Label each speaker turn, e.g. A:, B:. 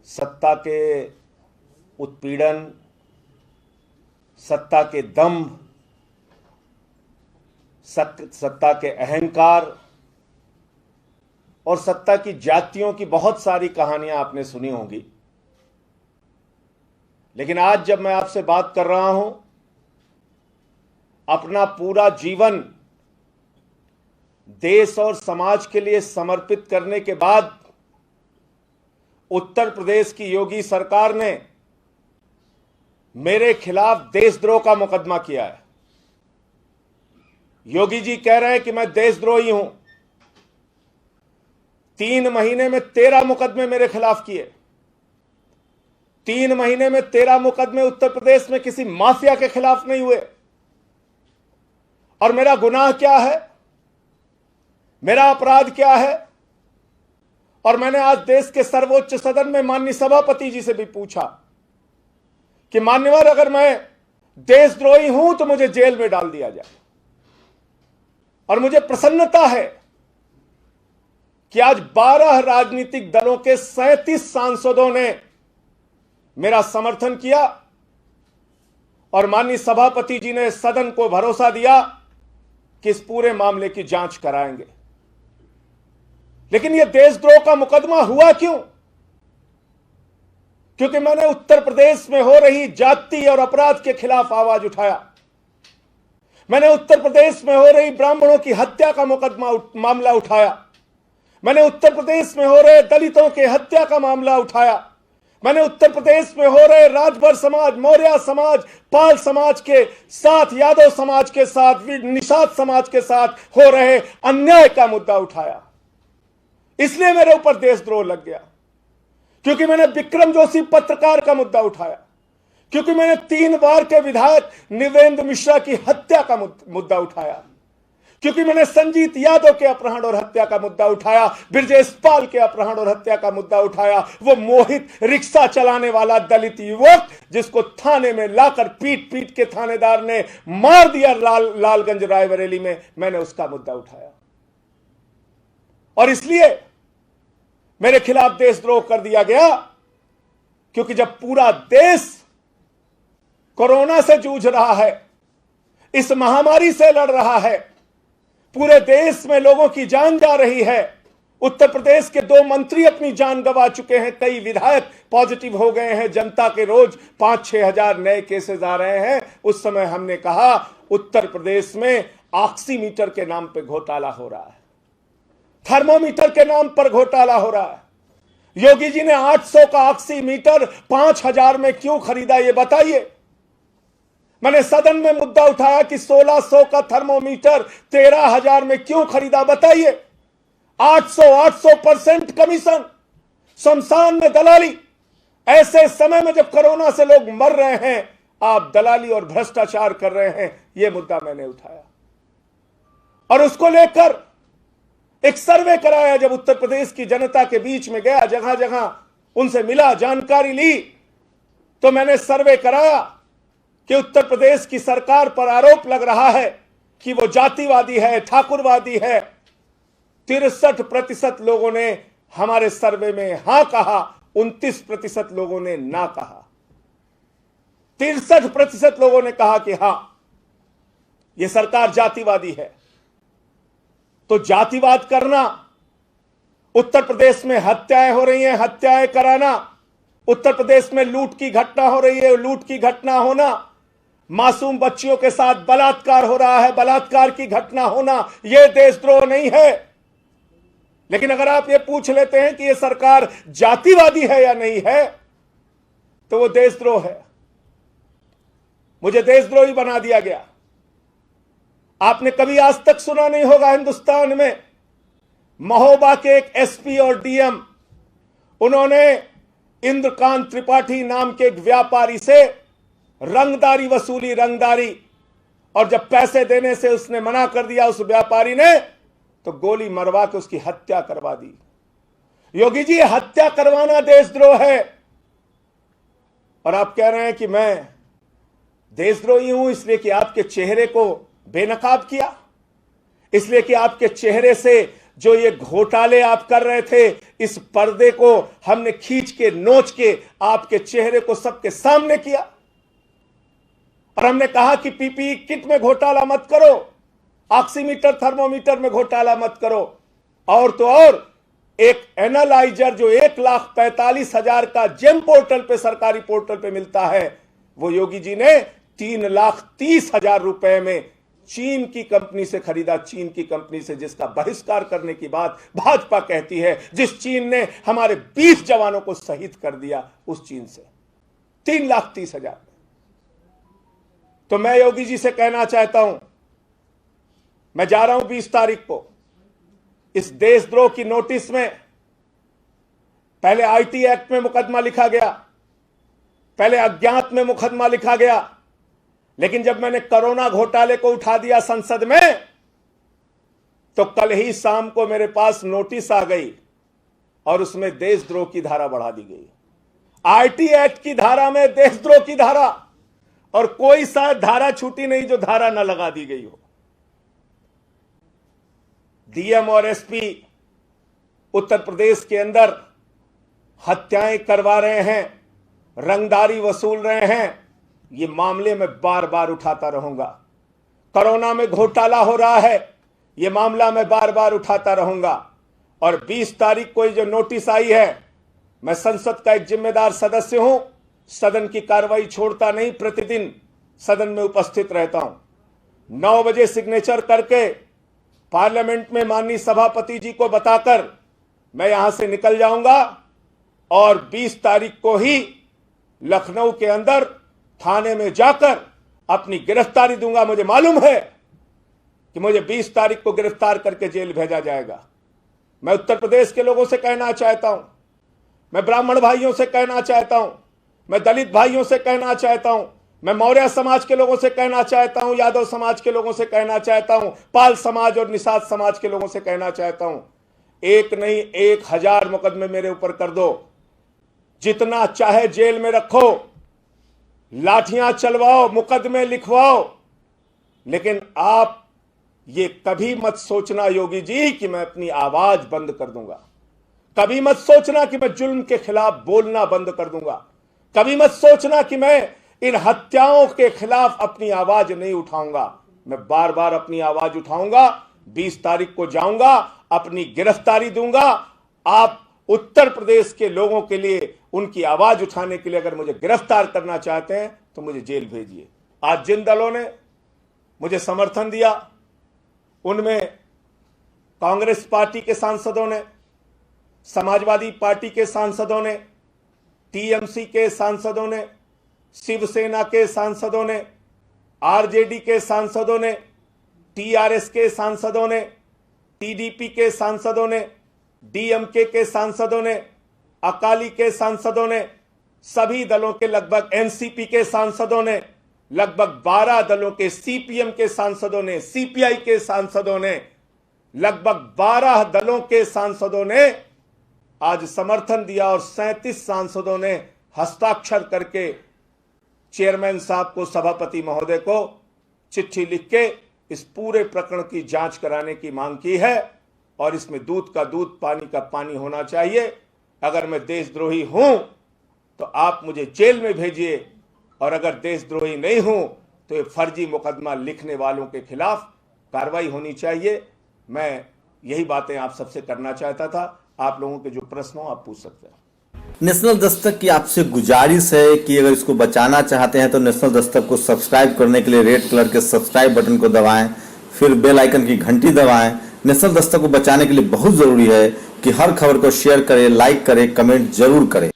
A: सत्ता के उत्पीड़न, सत्ता के दंभ, सत्ता के अहंकार और सत्ता की जातियों की बहुत सारी कहानियां आपने सुनी होंगी। लेकिन आज जब मैं आपसे बात कर रहा हूं, अपना पूरा जीवन देश और समाज के लिए समर्पित करने के बाद उत्तर प्रदेश की योगी सरकार ने मेरे खिलाफ देशद्रोह का मुकदमा किया है। योगी जी कह रहे हैं कि मैं देशद्रोही हूं। 3 महीने में 13 मुकदमे मेरे खिलाफ किए। 3 महीने में 13 मुकदमे उत्तर प्रदेश में किसी माफिया के खिलाफ नहीं हुए। और मेरा गुनाह क्या है, मेरा अपराध क्या है? और मैंने आज देश के सर्वोच्च सदन में माननीय सभापति जी से भी पूछा कि मान्यवर, अगर मैं देशद्रोही हूं तो मुझे जेल में डाल दिया जाए। और मुझे प्रसन्नता है कि आज 12 राजनीतिक दलों के 37 सांसदों ने मेरा समर्थन किया और माननीय सभापति जी ने सदन को भरोसा दिया कि इस पूरे मामले की जांच कराएंगे। लेकिन यह देशद्रोह का मुकदमा हुआ क्यों? क्योंकि मैंने उत्तर प्रदेश में हो रही जाति और अपराध के खिलाफ आवाज उठाया। मैंने उत्तर प्रदेश में हो रही ब्राह्मणों की हत्या का मामला उठाया। मैंने उत्तर प्रदेश में हो रहे दलितों के हत्या का मामला उठाया। मैंने उत्तर प्रदेश में हो रहे राजभर समाज, मौर्य समाज, पाल समाज के साथ, यादव समाज के साथ, निषाद समाज के साथ हो रहे अन्याय का मुद्दा उठाया। इसलिए मेरे ऊपर देशद्रोह लग गया। क्योंकि मैंने विक्रम जोशी पत्रकार का मुद्दा उठाया। क्योंकि मैंने 3 बार के विधायक निवेंद्र मिश्रा की हत्या का मुद्दा उठाया। क्योंकि मैंने संजीत यादव के अपहरण और हत्या का मुद्दा उठाया, ब्रजेश पाल के अपहरण और हत्या का मुद्दा उठाया। वो मोहित रिक्शा चलाने वाला दलित युवक जिसको थाने में लाकर पीट पीट के थानेदार ने मार दिया लालगंज रायबरेली में, मैंने उसका मुद्दा उठाया। और इसलिए मेरे खिलाफ देशद्रोह कर दिया गया, क्योंकि जब पूरा देश कोरोना से जूझ रहा है, इस महामारी से लड़ रहा है, पूरे देश में लोगों की जान जा रही है, उत्तर प्रदेश के 2 मंत्री अपनी जान गंवा चुके हैं, कई विधायक पॉजिटिव हो गए हैं, जनता के रोज 5-6 हजार नए केसेस आ रहे हैं, उस समय हमने कहा उत्तर प्रदेश में ऑक्सीमीटर के नाम पे घोटाला हो रहा है, थर्मोमीटर के नाम पर घोटाला हो रहा है। योगी जी ने 800 का ऑक्सीमीटर 5000 में क्यों खरीदा, ये बताइए। मैंने सदन में मुद्दा उठाया कि 1600 का थर्मोमीटर 13000 में क्यों खरीदा, बताइए। 800% कमीशन, शमशान में दलाली। ऐसे समय में जब कोरोना से लोग मर रहे हैं, आप दलाली और भ्रष्टाचार कर रहे हैं, यह मुद्दा मैंने उठाया। और उसको लेकर एक सर्वे कराया। जब उत्तर प्रदेश की जनता के बीच में गया, जगह जगह उनसे मिला, जानकारी ली, तो मैंने सर्वे कराया कि उत्तर प्रदेश की सरकार पर आरोप लग रहा है कि वो जातिवादी है, ठाकुरवादी है। 63% लोगों ने हमारे सर्वे में हां कहा, 29% लोगों ने ना कहा। 63% लोगों ने कहा कि हां, यह सरकार जातिवादी है। तो जातिवाद करना, उत्तर प्रदेश में हत्याएं हो रही हैं, हत्याएं कराना, उत्तर प्रदेश में लूट की घटना हो रही है, लूट की घटना होना, मासूम बच्चियों के साथ बलात्कार हो रहा है, बलात्कार की घटना होना, यह देशद्रोह नहीं है। लेकिन अगर आप ये पूछ लेते हैं कि यह सरकार जातिवादी है या नहीं है, तो वो देशद्रोह है। मुझे देशद्रोही बना दिया गया। आपने कभी आज तक सुना नहीं होगा हिंदुस्तान में, महोबा के एक एसपी और डीएम, उन्होंने इंद्रकांत त्रिपाठी नाम के एक व्यापारी से रंगदारी वसूली, रंगदारी, और जब पैसे देने से उसने मना कर दिया उस व्यापारी ने, तो गोली मरवा के उसकी हत्या करवा दी। योगी जी, हत्या करवाना देशद्रोह है। और आप कह रहे हैं कि मैं देशद्रोही हूं इसलिए कि आपके चेहरे को बेनकाब किया, इसलिए कि आपके चेहरे से जो ये घोटाले आप कर रहे थे, इस पर्दे को हमने खींच के नोच के आपके चेहरे को सबके सामने किया और हमने कहा कि पीपीई किट में घोटाला मत करो, ऑक्सीमीटर थर्मोमीटर में घोटाला मत करो। और तो और एक एनालाइजर जो 1,45,000 का जेम पोर्टल पे, सरकारी पोर्टल पे मिलता है, वो योगी जी ने 3,30,000 रुपए में चीन की कंपनी से खरीदा। चीन की कंपनी से, जिसका बहिष्कार करने की बात भाजपा कहती है, जिस चीन ने हमारे 20 जवानों को शहीद कर दिया, उस चीन से 3,30,000। तो मैं योगी जी से कहना चाहता हूं, मैं जा रहा हूं 20 तारीख को। इस देशद्रोह की नोटिस में पहले आईटी एक्ट में मुकदमा लिखा गया, पहले अज्ञात में मुकदमा लिखा गया, लेकिन जब मैंने कोरोना घोटाले को उठा दिया संसद में, तो कल ही शाम को मेरे पास नोटिस आ गई और उसमें देशद्रोह की धारा बढ़ा दी गई। आईटी एक्ट की धारा में देशद्रोह की धारा, और कोई शायद धारा छूटी नहीं जो धारा न लगा दी गई हो। डीएम और एसपी उत्तर प्रदेश के अंदर हत्याएं करवा रहे हैं, रंगदारी वसूल रहे हैं, ये मामले में बार बार उठाता रहूंगा। कोरोना में घोटाला हो रहा है, ये मामला मैं बार बार उठाता रहूंगा। और 20 तारीख को जो नोटिस आई है, मैं संसद का एक जिम्मेदार सदस्य हूं, सदन की कार्रवाई छोड़ता नहीं, प्रतिदिन सदन में उपस्थित रहता हूं। 9 बजे सिग्नेचर करके पार्लियामेंट में माननीय सभापति जी को बताकर मैं यहां से निकल जाऊंगा और 20 तारीख को ही लखनऊ के अंदर थाने में जाकर अपनी गिरफ्तारी दूंगा। मुझे मालूम है कि मुझे 20 तारीख को गिरफ्तार करके जेल भेजा जाएगा। मैं उत्तर प्रदेश के लोगों से कहना चाहता हूं, मैं ब्राह्मण भाइयों से कहना चाहता हूं, मैं दलित भाइयों से कहना चाहता हूं, मैं मौर्य समाज के लोगों से कहना चाहता हूं, यादव समाज के लोगों से कहना चाहता हूं, पाल समाज और निषाद समाज के लोगों से कहना चाहता हूं, एक नहीं 1,000 मुकदमे मेरे ऊपर कर दो, जितना चाहे जेल में रखो, लाठियां चलवाओ, मुकदमे लिखवाओ, लेकिन आप ये कभी मत सोचना योगी जी कि मैं अपनी आवाज बंद कर दूंगा। कभी मत सोचना कि मैं जुल्म के खिलाफ बोलना बंद कर दूंगा। कभी मत सोचना कि मैं इन हत्याओं के खिलाफ अपनी आवाज नहीं उठाऊंगा। मैं बार बार अपनी आवाज उठाऊंगा। 20 तारीख को जाऊंगा, अपनी गिरफ्तारी दूंगा। आप उत्तर प्रदेश के लोगों के लिए, उनकी आवाज उठाने के लिए अगर मुझे गिरफ्तार करना चाहते हैं तो मुझे जेल भेजिए। आज जिन दलों ने मुझे समर्थन दिया, उनमें कांग्रेस पार्टी के सांसदों ने, समाजवादी पार्टी के सांसदों ने, टीएमसी के सांसदों ने, शिवसेना के सांसदों ने, आरजेडी के सांसदों ने, टीआरएस के सांसदों ने, टीडीपी के सांसदों ने, डीएमके के सांसदों ने, अकाली के सांसदों ने, सभी दलों के लगभग एनसीपी के सांसदों ने, लगभग 12 दलों के सीपीएम के सांसदों ने, सीपीआई के सांसदों ने, लगभग 12 दलों के सांसदों ने आज समर्थन दिया और 37 सांसदों ने हस्ताक्षर करके चेयरमैन साहब को, सभापति महोदय को चिट्ठी लिख के इस पूरे प्रकरण की जांच कराने की मांग की है। और इसमें दूध का दूध, पानी का पानी होना चाहिए। अगर मैं देशद्रोही हूं तो आप मुझे जेल में भेजिए, और अगर देशद्रोही नहीं हूं तो ये फर्जी मुकदमा लिखने वालों के खिलाफ कार्रवाई होनी चाहिए। मैं यही बातें आप सबसे करना चाहता था। आप लोगों के जो प्रश्न हो आप पूछ सकते हैं।
B: नेशनल दस्तक की आपसे गुजारिश है कि अगर इसको बचाना चाहते हैं तो नेशनल दस्तक को सब्सक्राइब करने के लिए रेड कलर के सब्सक्राइब बटन को दबाएं, फिर बेल आइकन की घंटी दबाएं। नेशनल दस्तक को बचाने के लिए बहुत जरूरी है कि हर खबर को शेयर करें, लाइक करें, कमेंट जरूर करें।